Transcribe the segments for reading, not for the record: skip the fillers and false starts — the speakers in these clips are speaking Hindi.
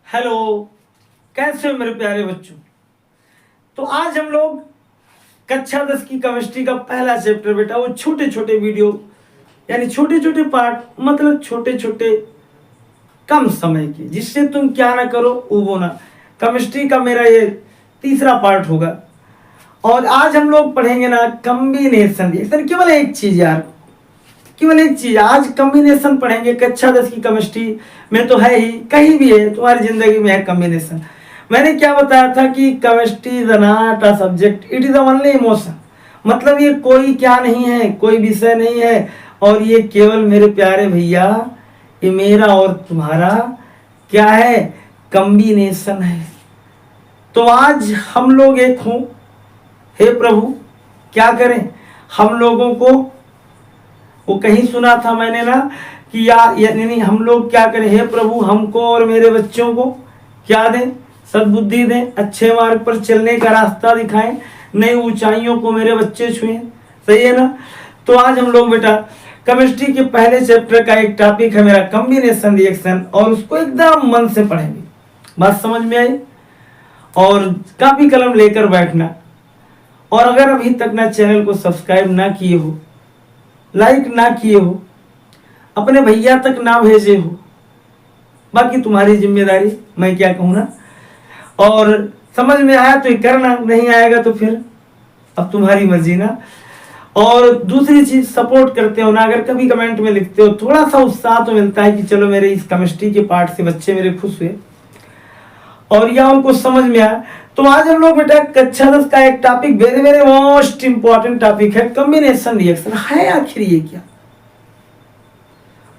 हेलो, कैसे हो मेरे प्यारे बच्चों। तो आज हम लोग कक्षा 10 की केमिस्ट्री का पहला चैप्टर बेटा वो छोटे छोटे वीडियो यानी छोटे छोटे पार्ट मतलब छोटे छोटे कम समय के जिससे तुम क्या ना करो वो ना। केमिस्ट्री का मेरा ये तीसरा पार्ट होगा और आज हम लोग पढ़ेंगे ना कॉम्बिनेशन रिएक्शन। केवल एक चीज यार, केवल एक चीज आज कॉम्बिनेशन पढ़ेंगे। कक्षा 10 की केमिस्ट्री में तो है ही, कहीं भी है तुम्हारी जिंदगी में है कॉम्बिनेशन। मैंने क्या बताया था कि chemistry is not a subject, it is only emotion. मतलब ये कोई क्या नहीं है, कोई विषय नहीं है और ये केवल मेरे प्यारे भैया ये मेरा और तुम्हारा क्या है, कॉम्बिनेशन है। तो आज हम लोग एक हूं, हे प्रभु क्या करें हम लोगों को। वो कहीं सुना था मैंने ना कि यानी हम लोग क्या करें, हे प्रभु हमको और मेरे बच्चों को क्या दें, सद्बुद्धि दें, अच्छे मार्ग पर चलने का रास्ता दिखाएं, नई ऊंचाइयों को मेरे बच्चे छुएं। सही है ना। तो आज हम लोग बेटा केमिस्ट्री के पहले चैप्टर का एक टॉपिक है मेरा कॉम्बिनेशन रिएक्शन और उसको एकदम मन से पढ़ेंगे। बात समझ में आई। और कापी कलम लेकर बैठना और अगर अभी तक ना चैनल को सब्सक्राइब ना किए हो, लाइक ना किए हो, अपने भैया तक ना भेजे हो, बाकी तुम्हारी जिम्मेदारी, मैं क्या कहूँ ना। और समझ में आया तो ये करना, नहीं आएगा तो फिर अब तुम्हारी मर्जी ना। और दूसरी चीज सपोर्ट करते हो ना, अगर कभी कमेंट में लिखते हो थोड़ा सा उत्साह तो मिलता है कि चलो मेरे इस केमिस्ट्री के पार्ट से बच्चे मेरे खुश हुए और या उनको समझ में आया। तो आज हम लोग बेटा कक्षा 10 का एक topic very very most important topic है कॉम्बिनेशन रिएक्शन। है आखिर ये क्या,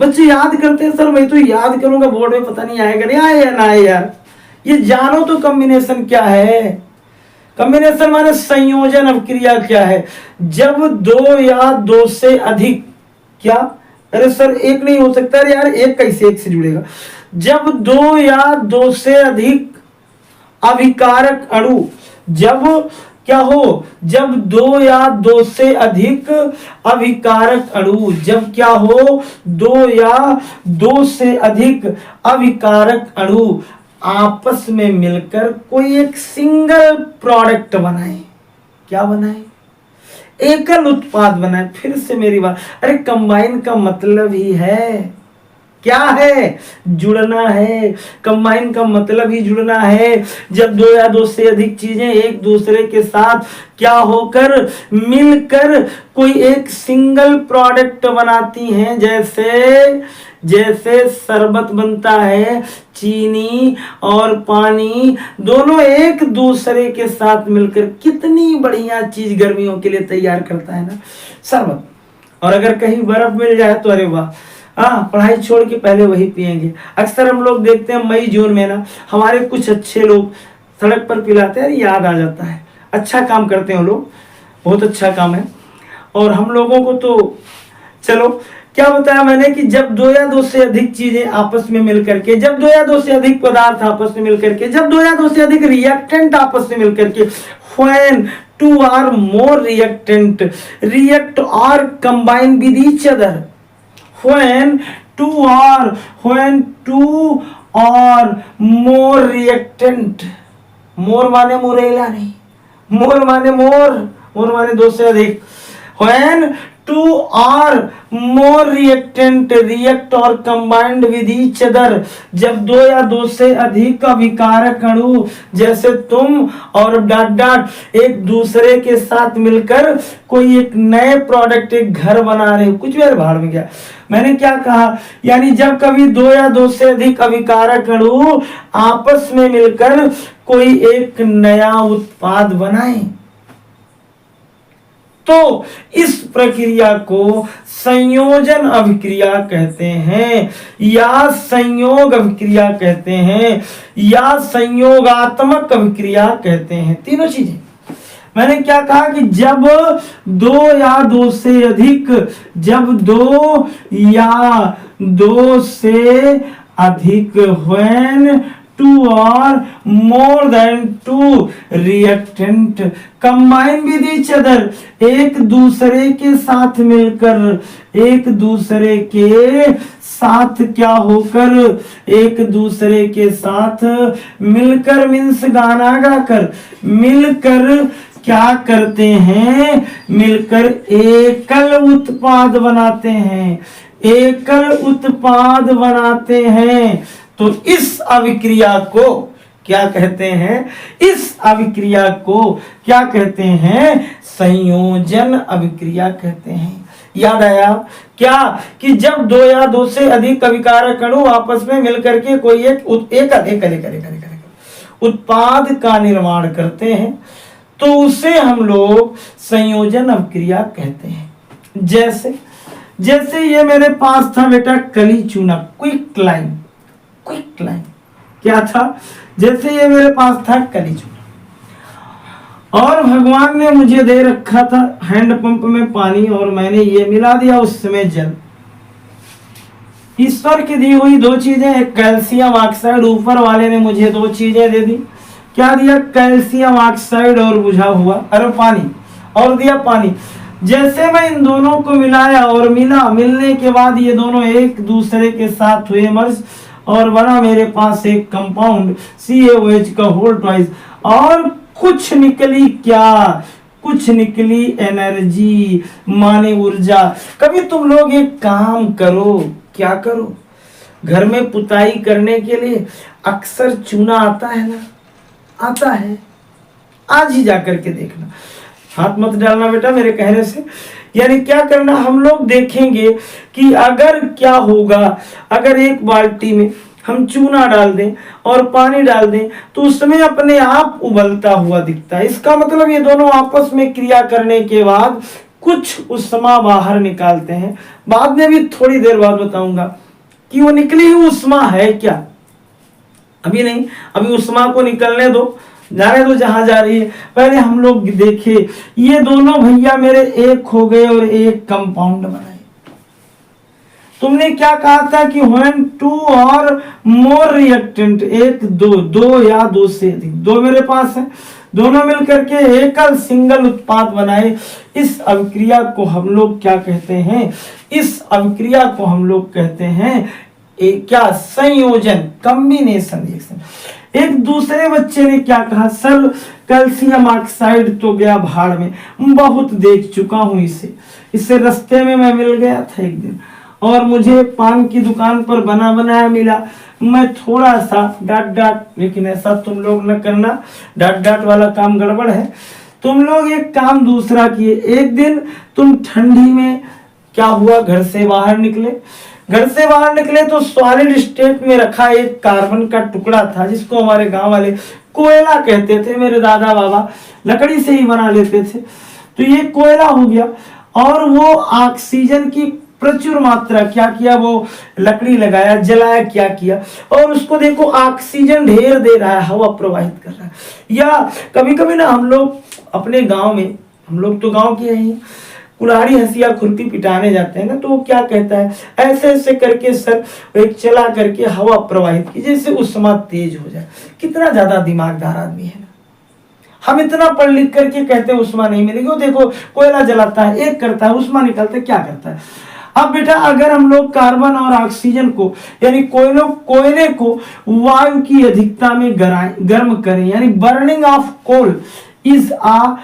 बच्चे याद करते हैं सर मैं तो याद करूंगा बोर्ड में पता नहीं आएगा, नहीं आए या ना आए यार। ये जानो तो कॉम्बिनेशन क्या है। कॉम्बिनेशन माने संयोजन अभिक्रिया क्या है, जब दो या दो से अधिक, क्या अरे सर एक नहीं हो सकता यार, एक कैसे एक से जुड़ेगा। जब दो या दो से अधिक अभिकारक अणु, जब क्या हो, जब दो या दो से अधिक अभिकारक अणु, जब क्या हो दो या दो से अधिक अभिकारक अणु आपस में मिलकर कोई एक सिंगल प्रोडक्ट बनाए। क्या बनाए, एकल उत्पाद बनाए। फिर से मेरी बात, अरे कंबाइन का मतलब ही है क्या है, जुड़ना है। कंबाइन का मतलब ही जुड़ना है। जब दो या दो से अधिक चीजें एक दूसरे के साथ क्या होकर मिलकर कोई एक सिंगल प्रोडक्ट बनाती हैं, जैसे शरबत बनता है, चीनी और पानी दोनों एक दूसरे के साथ मिलकर कितनी बढ़िया चीज गर्मियों के लिए तैयार करता है ना, शरबत। और अगर कहीं बर्फ मिल जाए तो अरे वाह, हाँ पढ़ाई छोड़ के पहले वही पिएंगे। अक्सर हम लोग देखते हैं मई जून में ना हमारे कुछ अच्छे लोग सड़क पर पिलाते हैं, याद आ जाता है। अच्छा काम करते हैं लोग, बहुत अच्छा काम है। और हम लोगों को तो चलो क्या बताया मैंने कि जब दो या दो से अधिक चीजें आपस में मिलकर के, जब दो या दो से अधिक पदार्थ आपस में मिलकर के, जब दो या दो से अधिक रिएक्टेंट आपस में मिलकर के, when two or more reactant react or combine with each other, when two or more reactant, मोर माने मुरेला नहीं, मोर माने मोर माने दो से अधिक। when two or more reactant react or combined with each other, जब दो या दो से अधिक अभिकारक अणु जैसे तुम और डॉट डॉट एक दूसरे के साथ मिलकर कोई एक नए प्रोडक्ट, एक घर बना रहे हो। कुछ भी भाड़ में गया मैंने क्या कहा, यानी जब कभी दो या दो से अधिक अभिकारक अणु आपस में मिलकर कोई एक नया उत्पाद बनाए तो इस प्रक्रिया को संयोजन अभिक्रिया कहते हैं या संयोग अभिक्रिया कहते हैं या संयोगात्मक अभिक्रिया कहते हैं। तीनों चीजें मैंने क्या कहा कि जब दो या दो से अधिक, जब दो या दो से अधिक, when टू और more than two reactant combine with each other, एक दूसरे के साथ मिलकर, एक दूसरे के साथ क्या होकर, एक दूसरे के साथ मिलकर मीन्स गाना गाकर, मिलकर क्या करते हैं, मिलकर एकल उत्पाद बनाते हैं, एकल उत्पाद बनाते हैं। तो इस अभिक्रिया को क्या कहते हैं, इस अभिक्रिया को क्या कहते हैं, संयोजन अभिक्रिया कहते हैं। याद आया क्या कि जब दो या दो से अधिक अभिकारक अणु आपस में मिलकर के कोई एक उत्पाद का निर्माण करते हैं तो उसे हम लोग संयोजन अभिक्रिया कहते हैं। जैसे जैसे ये मेरे पास था बेटा कली चूना, क्विक लाइन, क्विक लाइन क्या था, जैसे ये मेरे पास था कली चूना और भगवान ने मुझे दे रखा था हैंडपंप में पानी और मैंने ये मिला दिया उसमें जल। ईश्वर की दी हुई दो चीजें, एक कैल्शियम ऑक्साइड, ऊपर वाले ने मुझे दो चीजें दे दी। क्या दिया, कैल्शियम ऑक्साइड और बुझा हुआ अरे पानी, और दिया पानी। जैसे मैं इन दोनों को मिलाया और मिलने के बाद ये दोनों एक दूसरे के साथ हुए मर्ज और बना मेरे पास एक कंपाउंड CaOH का होल ट्वाइस, और कुछ निकली क्या, कुछ निकली एनर्जी माने ऊर्जा। कभी तुम लोग एक काम करो, क्या करो, घर में पुताई करने के लिए अक्सर चूना आता है ना, आता है, आज ही जाकर के देखना, हाथ मत डालना बेटा मेरे कहने से। यानी क्या करना, हम लोग देखेंगे कि अगर क्या होगा, अगर एक बाल्टी में हम चूना डाल दें और पानी डाल दें तो उसमें अपने आप उबलता हुआ दिखता है। इसका मतलब ये दोनों आपस में क्रिया करने के बाद कुछ उष्मा बाहर निकालते हैं। बाद में भी थोड़ी देर बाद बताऊंगा कि वो निकली हुई उष्मा है क्या, अभी नहीं, अभी उष्मा को निकलने दो, जाने दो जहां जा रही है। पहले हम लोग देखे ये दोनों भैया मेरे एक हो गए और एक कंपाउंड बनाए। तुमने क्या कहा था कि व्हेन टू और मोर रिएक्टेंट, एक दो या दो से अधिक, दो मेरे पास है, दोनों मिलकर के एकल सिंगल उत्पाद बनाए। इस अभिक्रिया को हम लोग क्या कहते हैं, इस अभिक्रिया को हम लोग कहते हैं क्या, संयोजन, कॉम्बिनेशन रिएक्शन। एक दूसरे बच्चे ने क्या कहा, सर कैल्शियम ऑक्साइड तो गया भाड़ में, बहुत देख चुका हूं इसे रास्ते में मैं मिल गया था एक दिन और मुझे पान की दुकान पर बना बनाया मिला। मैं थोड़ा सा डांट, लेकिन ऐसा तुम लोग न करना, डांट वाला काम गड़बड़ है। तुम लोग एक काम दूसरा किए, एक दिन तुम ठंडी में क्या हुआ, घर से बाहर निकले तो सॉलिड स्टेट में रखा एक कार्बन का टुकड़ा था जिसको हमारे गांव वाले कोयला कहते थे। मेरे दादा बाबा लकड़ी से ही बना लेते थे। तो ये कोयला हो गया और वो ऑक्सीजन की प्रचुर मात्रा, क्या किया, वो लकड़ी लगाया, जलाया, क्या किया, और उसको देखो ऑक्सीजन ढेर दे रहा है, हवा प्रवाहित कर रहा है। या कभी कभी ना हम लोग अपने गांव में, हम लोग तो गांव के हैं, कुल्हाड़ी हंसिया खुरपी पिटाने जाते हैं ना, तो वो क्या कहता है, ऐसे ऐसे करके सर एक चला करके हवा प्रवाहित की, जैसे उष्मा तेज हो जाए। कितना ज्यादा दिमागदार आदमी है ना। हम इतना पढ़ लिख करके कहते हैं उष्मा नहीं मिलेगी, वो देखो कोयला जलाता है, एक करता है, उष्मा निकलता है, क्या करता है। अब बेटा अगर हम लोग कार्बन और ऑक्सीजन को यानी कोयले को वायु की अधिकता में गर्म करें, यानी burning of coal is a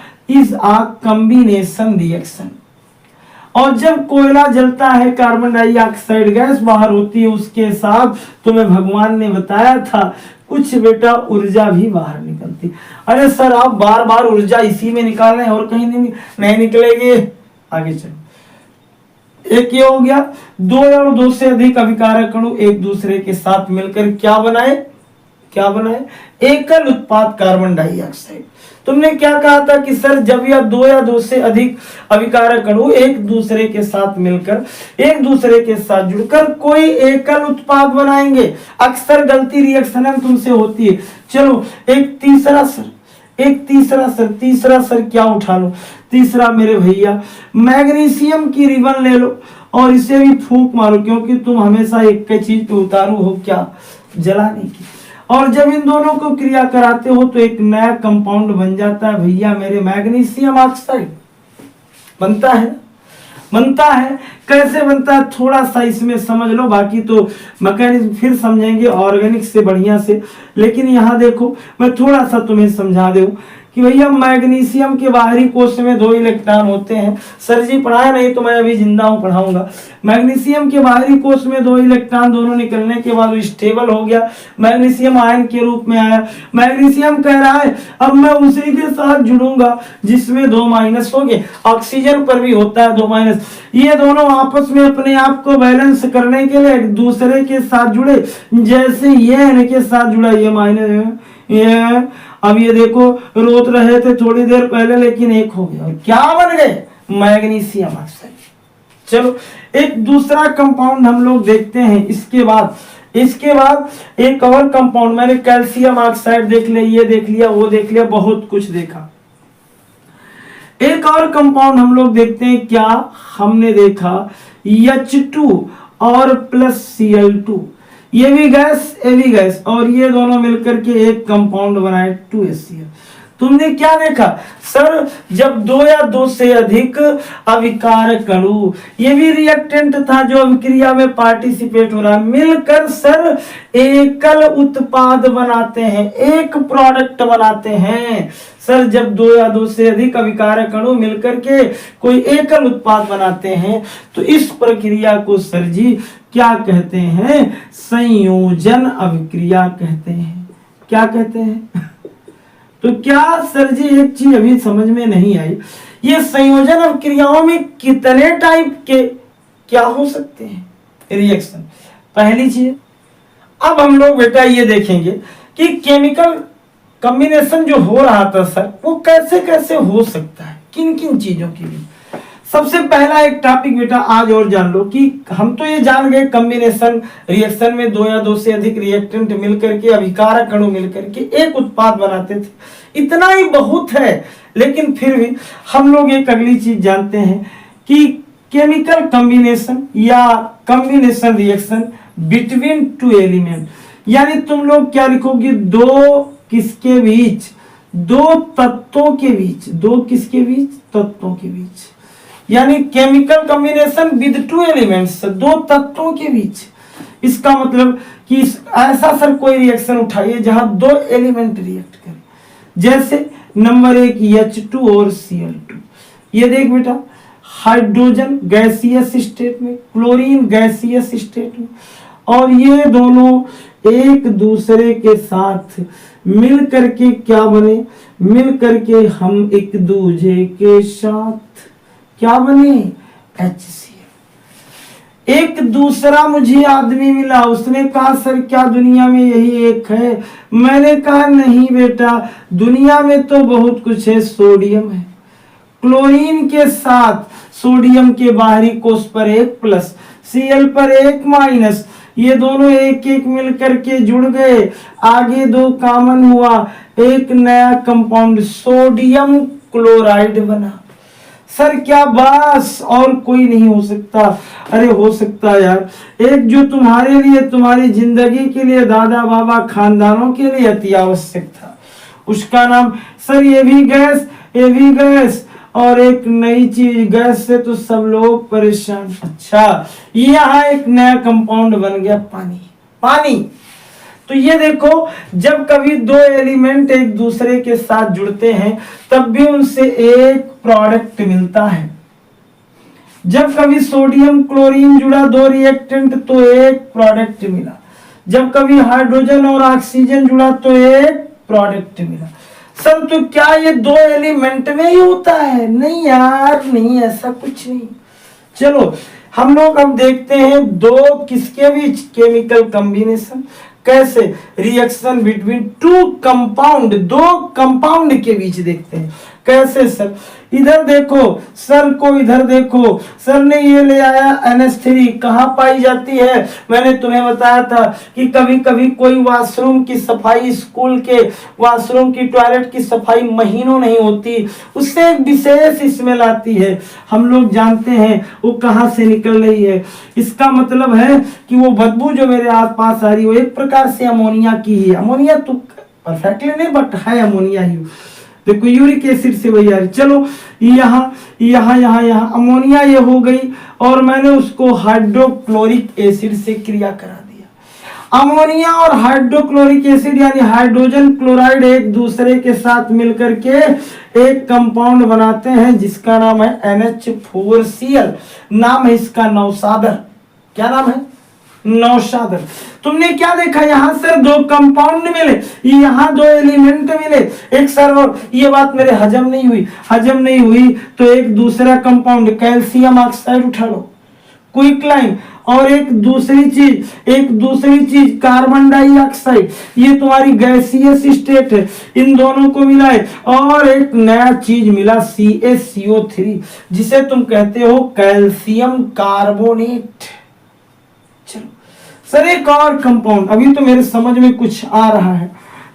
combination reaction. और जब कोयला जलता है कार्बन डाइऑक्साइड गैस बाहर होती है, उसके साथ तुम्हें भगवान ने बताया था कुछ बेटा ऊर्जा भी बाहर निकलती। अरे सर आप बार बार ऊर्जा इसी में निकाल रहे हैं और कहीं नहीं निकलेगी। आगे चलो, एक ये हो गया, दो और दो से अधिक अभिकारक अणु एक दूसरे के साथ मिलकर क्या बनाए, एकल उत्पाद कार्बन डाइऑक्साइड। तुमने क्या कहा था कि सर जब या दो से अधिक अभिकारक अणु एक दूसरे के साथ मिलकर, एक दूसरे के साथ जुड़कर कोई एकल उत्पाद बनाएंगे। अक्सर गलती रिएक्शन में तुमसे होती है। चलो एक तीसरा सर क्या उठा लो, तीसरा मेरे भैया मैग्नीशियम की रिबन ले लो और इसे भी फूंक मारो, क्योंकि तुम हमेशा एक चीज पे उतारू हो, क्या, जलाने की। और जब इन दोनों को क्रिया कराते हो तो एक नया कंपाउंड बन जाता है भैया मेरे, मैग्नीशियम ऑक्साइड बनता है। कैसे बनता है थोड़ा सा इसमें समझ लो, बाकी तो मैकेनिज्म फिर समझेंगे ऑर्गेनिक से बढ़िया से। लेकिन यहाँ देखो मैं थोड़ा सा तुम्हें समझा दूं कि भैया मैग्नीशियम के बाहरी कोश में 2 इलेक्ट्रॉन होते हैं। सर जी पढ़ाया नहीं तो मैं अभी जिंदा हूँ, पढ़ाऊंगा। मैग्नीशियम के बाहरी कोश में 2 इलेक्ट्रॉन, दोनों निकलने के बाद वो स्टेबल हो गया, मैग्नीशियम आयन के रूप में आया। मैग्नीशियम कह रहा है अब मैं उसी के साथ जुड़ूंगा जिसमें 2 माइनस हो गए। ऑक्सीजन पर भी होता है 2 माइनस। ये दोनों आपस में अपने आप को बैलेंस करने के लिए एक दूसरे के साथ जुड़े। जैसे ये इनके साथ जुड़ा, ये माइनस, ये अब ये देखो रोत रहे थे थोड़ी देर पहले लेकिन एक हो गया, क्या बन गए? Magnesium oxide. चलो एक दूसरा कंपाउंड हम लोग देखते हैं। इसके बाद एक और कंपाउंड, मैंने कैल्शियम ऑक्साइड देख लिया, ये देख लिया, वो देख लिया, बहुत कुछ देखा। एक और कंपाउंड हम लोग देखते हैं। क्या हमने देखा? H2 और प्लस Cl2, ये भी गैस और ये दोनों मिलकर के एक कंपाउंड बनाए 2HCl। तुमने क्या देखा सर? जब 2 या 2 से अधिक अभिकारक अणु, ये भी रिएक्टेंट था जो अभिक्रिया में पार्टिसिपेट हो रहा है, मिलकर सर एकल उत्पाद बनाते हैं, एक प्रोडक्ट बनाते हैं। सर जब 2 या 2 से अधिक अभिकारक अणु मिलकर के कोई एकल उत्पाद बनाते हैं तो इस प्रक्रिया को सर जी क्या कहते हैं? संयोजन अभिक्रिया कहते हैं। क्या कहते हैं? तो क्या सर जी एक चीज अभी समझ में नहीं आई, ये संयोजन अभिक्रियाओं में कितने टाइप के क्या हो सकते हैं रिएक्शन? पहली चीज, अब हम लोग बेटा ये देखेंगे कि केमिकल कॉम्बिनेशन जो हो रहा था सर वो कैसे कैसे हो सकता है, किन किन चीजों के लिए। सबसे पहला एक टॉपिक बेटा आज और जान लो कि हम तो ये जान गए कॉम्बिनेशन रिएक्शन में 2 या 2 से अधिक रिएक्टेंट मिलकर के, अभिकारक अणु मिलकर के एक उत्पाद बनाते थे, इतना ही बहुत है। लेकिन फिर भी हम लोग एक अगली चीज जानते हैं कि केमिकल कॉम्बिनेशन या कॉम्बिनेशन रिएक्शन बिटवीन 2 एलिमेंट, यानी तुम लोग क्या लिखोगे? 2 किसके बीच? 2 तत्वों के बीच। 2 किसके बीच? तत्वों के बीच। यानी केमिकल कॉम्बिनेशन विद 2 एलिमेंट्स, 2 तत्वों के बीच। इसका मतलब कि ऐसा सर कोई रिएक्शन उठाइए जहां 2 एलिमेंट रिएक्ट करें। जैसे नंबर 1 H2 और Cl2। ये देख बेटा, हाइड्रोजन गैसियस स्टेट में, क्लोरीन गैसियस स्टेट में, और ये दोनों एक दूसरे के साथ मिल करके क्या बने? मिल करके हम एक दूसरे के साथ क्या बने? HCl। एक दूसरा मुझे आदमी मिला, उसने कहा सर क्या दुनिया में यही एक है? मैंने कहा नहीं बेटा, दुनिया में तो बहुत कुछ है। सोडियम है, क्लोरीन के साथ सोडियम के बाहरी कोश पर 1 प्लस, Cl पर 1 माइनस, ये दोनों एक एक मिलकर के जुड़ गए, आगे 2 कॉमन हुआ, एक नया कंपाउंड सोडियम क्लोराइड बना। सर क्या बस और कोई नहीं हो सकता? अरे हो सकता यार, एक जो तुम्हारे लिए, तुम्हारी जिंदगी के लिए, दादा बाबा खानदानों के लिए अति आवश्यक था, उसका नाम सर ये भी गैस, और एक नई चीज, गैस से तो सब लोग परेशान। अच्छा, यहाँ एक नया कंपाउंड बन गया, पानी। तो ये देखो, जब कभी 2 एलिमेंट एक दूसरे के साथ जुड़ते हैं तब भी उनसे एक प्रोडक्ट मिलता है। जब कभी सोडियम क्लोरीन जुड़ा 2 रिएक्टेंट तो एक प्रोडक्ट मिला। जब कभी हाइड्रोजन और ऑक्सीजन जुड़ा तो एक प्रोडक्ट मिला। सर तो क्या ये 2 एलिमेंट में ही होता है? नहीं यार, नहीं, ऐसा कुछ नहीं। चलो हम लोग अब देखते हैं 2 किसके बीच केमिकल कॉम्बिनेशन, कैसे रिएक्शन बिटवीन 2 कंपाउंड, 2 कंपाउंड के बीच देखते हैं। कैसे सर? इधर देखो सर को, इधर देखो सर ने ये ले आया NH3, कहाँ पाई जाती है? मैंने तुम्हें बताया था कि कभी कभी कोई वॉशरूम की सफाई, स्कूल के वॉशरूम की, टॉयलेट की सफाई महीनों नहीं होती, उससे एक विशेष स्मेल आती है। हम लोग जानते हैं वो कहाँ से निकल रही है। इसका मतलब है कि वो बदबू जो मेरे आसपास आ रही है वो एक प्रकार से अमोनिया की ही है। अमोनिया तो परफेक्टली नहीं बट है अमोनिया ही। देखो यूरिक एसिड से वही आ रही। चलो यहाँ यहाँ यहाँ यहाँ अमोनिया ये हो गई और मैंने उसको हाइड्रोक्लोरिक एसिड से क्रिया करा दिया। अमोनिया और हाइड्रोक्लोरिक एसिड यानी हाइड्रोजन क्लोराइड एक दूसरे के साथ मिलकर के एक कंपाउंड बनाते हैं जिसका नाम है NH4Cl। नाम है इसका नौशादर। क्या नाम है? नौशादर। तुमने क्या देखा? यहां सर दो कंपाउंड मिले, यहां दो एलिमेंट मिले, एक सर और ये बात मेरे हजम नहीं हुई। हजम नहीं हुई तो एक दूसरा कंपाउंड कैल्शियम ऑक्साइड उठा लो, क्विकलाइन, और एक दूसरी चीज कार्बन डाइऑक्साइड। ये तुम्हारी गैसियस स्टेट है, इन दोनों को मिलाए और एक नया चीज मिला CaCO3 जिसे तुम कहते हो कैल्शियम कार्बोनेट। चलो सर एक और कंपाउंड, अभी तो मेरे समझ में कुछ आ रहा है।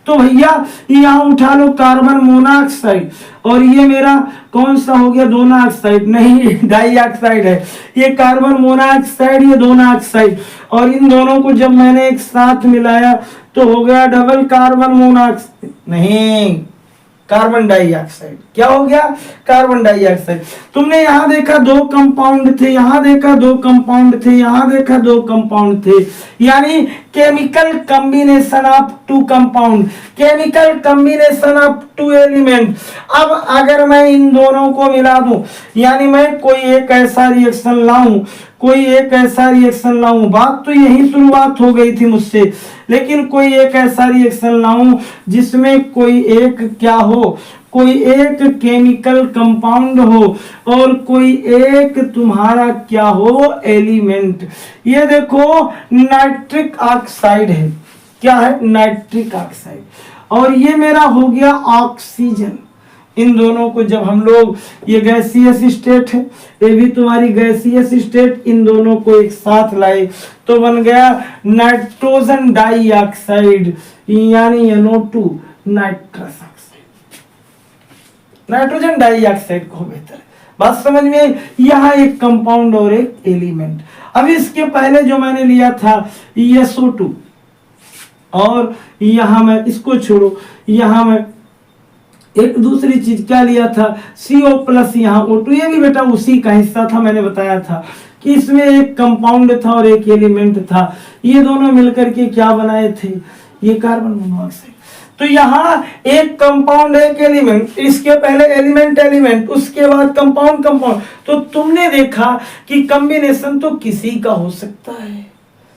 तो भैया यहाँ उठा लो कार्बन मोनोऑक्साइड, और ये मेरा कौन सा हो गया? दोनोऑक्साइड नहीं, डाइऑक्साइड है। ये कार्बन मोनोऑक्साइड, ये दोनोऑक्साइड, और इन दोनों को जब मैंने एक साथ मिलाया तो हो गया डबल कार्बन मोनोऑक्साइड, नहीं कार्बन डाइऑक्साइड। क्या हो गया? Carbon dioxide. तुमने यहाँ देखा दो कंपाउंड थे, यहाँ देखा दो कंपाउंड थे, यहाँ देखा दो कंपाउंड थे, यानी chemical combination of two compound, chemical combination of two element. अब अगर मैं इन दोनों को मिला दूं, यानी मैं कोई एक ऐसा रिएक्शन लाऊं, बात तो यही शुरुआत हो गई थी मुझसे, लेकिन कोई एक ऐसा रिएक्शन लाऊं जिसमें कोई एक क्या हो, कोई एक केमिकल कंपाउंड हो और कोई एक तुम्हारा क्या हो, एलिमेंट। ये देखो नाइट्रिक ऑक्साइड है। क्या है? Nitric oxide. और ये मेरा हो गया ऑक्सीजन। इन दोनों को जब हम लोग, ये गैसियस स्टेट है, ये भी तुम्हारी गैसियस स्टेट, इन दोनों को एक साथ लाए तो बन गया नाइट्रोजन डाइऑक्साइड, यानी NO2 nitrous oxide. Nitrogen dioxide को बेहतर बात समझ में। यहाँ एक कंपाउंड और एक एलिमेंट। अब इसके पहले जो मैंने लिया था SO2, और यहाँ मैं इसको छोड़ो, यहाँ मैं एक दूसरी चीज क्या लिया था, CO+, यहाँ O2, ये भी बेटा उसी का हिस्सा था। मैंने बताया था कि इसमें एक कंपाउंड था और एक एलिमेंट था, ये दोनों मिलकर के क्या बनाए थे, ये कार्बन मोनोऑक्साइड। तो यहाँ एक कंपाउंड एक एलिमेंट, इसके पहले एलिमेंट, उसके बाद कंपाउंड। तो तुमने देखा कि कॉम्बिनेशन तो किसी का हो सकता है,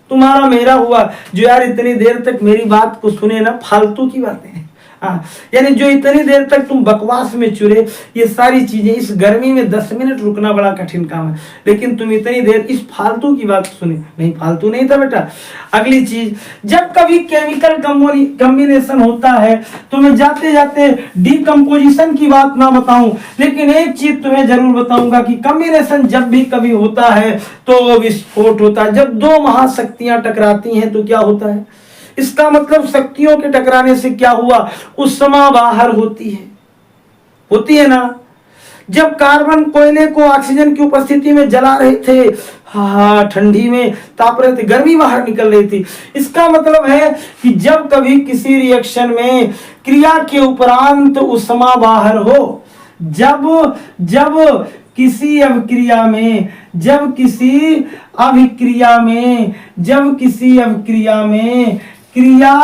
तुम्हारा मेरा हुआ। जो यार इतनी देर तक मेरी बात को सुने ना, फालतू की बातें, यानी जो इतनी देर तक तुम बकवास में चुरे, ये सारी चीजें, इस गर्मी में 10 मिनट रुकना बड़ा कठिन काम है, लेकिन तुम इतनी देर इस फालतू की बात सुने। नहीं, फालतू नहीं था बेटा। अगली चीज, जब कभी केमिकल कॉम्बिनेशन होता है तो मैं जाते जाते डिकम्पोजिशन की बात ना बताऊं, लेकिन एक चीज तुम्हें जरूर बताऊंगा कि कॉम्बिनेशन जब भी कभी होता है तो विस्फोट होता है। जब दो महाशक्तियां टकराती हैं तो क्या होता है? इसका मतलब शक्तियों के टकराने से क्या हुआ, उष्मा बाहर होती है ना। जब कार्बन कोयले को ऑक्सीजन की उपस्थिति में जला रहे थे, ठंडी में ताप रहे थे, गर्मी बाहर निकल रही थी। इसका मतलब है कि जब कभी किसी रिएक्शन में क्रिया के उपरांत उष्मा बाहर हो, जब किसी अभिक्रिया में क्रिया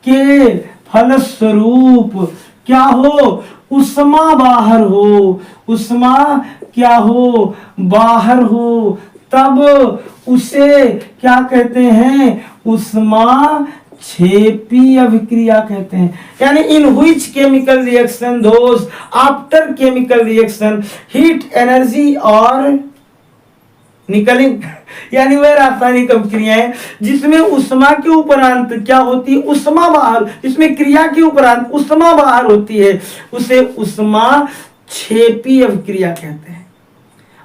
के फलस्वरूप क्या हो, उष्मा बाहर हो, तब उसे क्या कहते हैं, उष्मा क्षेपी अभिक्रिया कहते हैं। यानी in which chemical reaction those after chemical reaction heat energy और निकलिंग यानी वह रासायनिक अभिक्रियाएं जिसमें उष्मा के उपरांत क्या होती है, उष्मा बाहर, इसमें क्रिया के उपरांत उष्मा बाहर होती है, उसे उष्मा क्षेपी अभिक्रिया कहते हैं।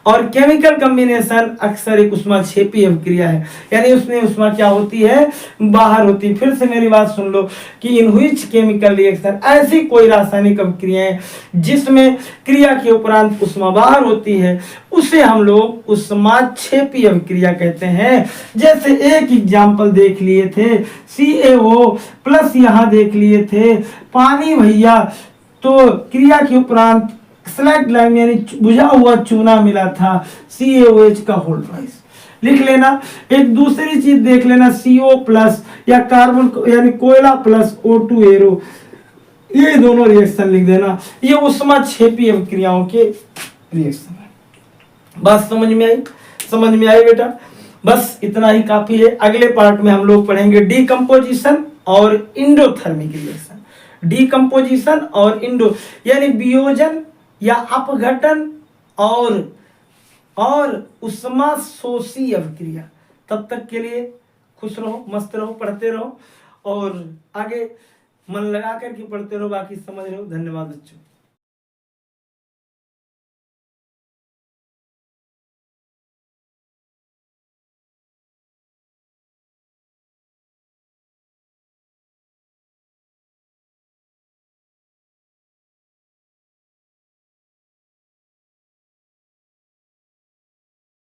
और केमिकल कॉम्बिनेशन अक्सर एक उष्मा क्षेपी अभिक्रिया है, यानी उसमें उष्मा क्या होती है, बाहर होती है। फिर से मेरी बात सुन लो कि इन व्हिच केमिकल रिएक्शन, ऐसी कोई रासायनिक अभिक्रियाएं जिसमें क्रिया के उपरांत उष्मा बाहर होती है, उसे हम लोग उष्मा क्षेपी अभिक्रिया कहते हैं। जैसे एक एग्जाम्पल देख लिए थे CaO प्लस, यहां देख लिए थे पानी भैया, तो क्रिया के उपरांत स्लैग लाइम यानी बुझा हुआ चूना मिला था, CaOH का होल्ड वाइज लिख लेना। एक दूसरी चीज देख लेना CO प्लस या कार्बन यानी कोयला प्लस O2 एरो, ये दोनों रिएक्शन लिख देना। ये उष्मा क्षेपी अभिक्रियाओं के रिएक्शन है। बात समझ में आई? समझ में आई बेटा? बस इतना ही काफी है। अगले पार्ट में हम लोग पढ़ेंगे डीकंपोजिशन और इंडोथर्मिक रिएक्शन। डीकंपोजिशन और इंडो यानी वियोजन या अपघटन और उष्मा शोषी अभिक्रिया। तब तक के लिए खुश रहो, मस्त रहो, पढ़ते रहो और आगे मन लगा करके पढ़ते रहो, बाकी समझ रहो। धन्यवाद बच्चों।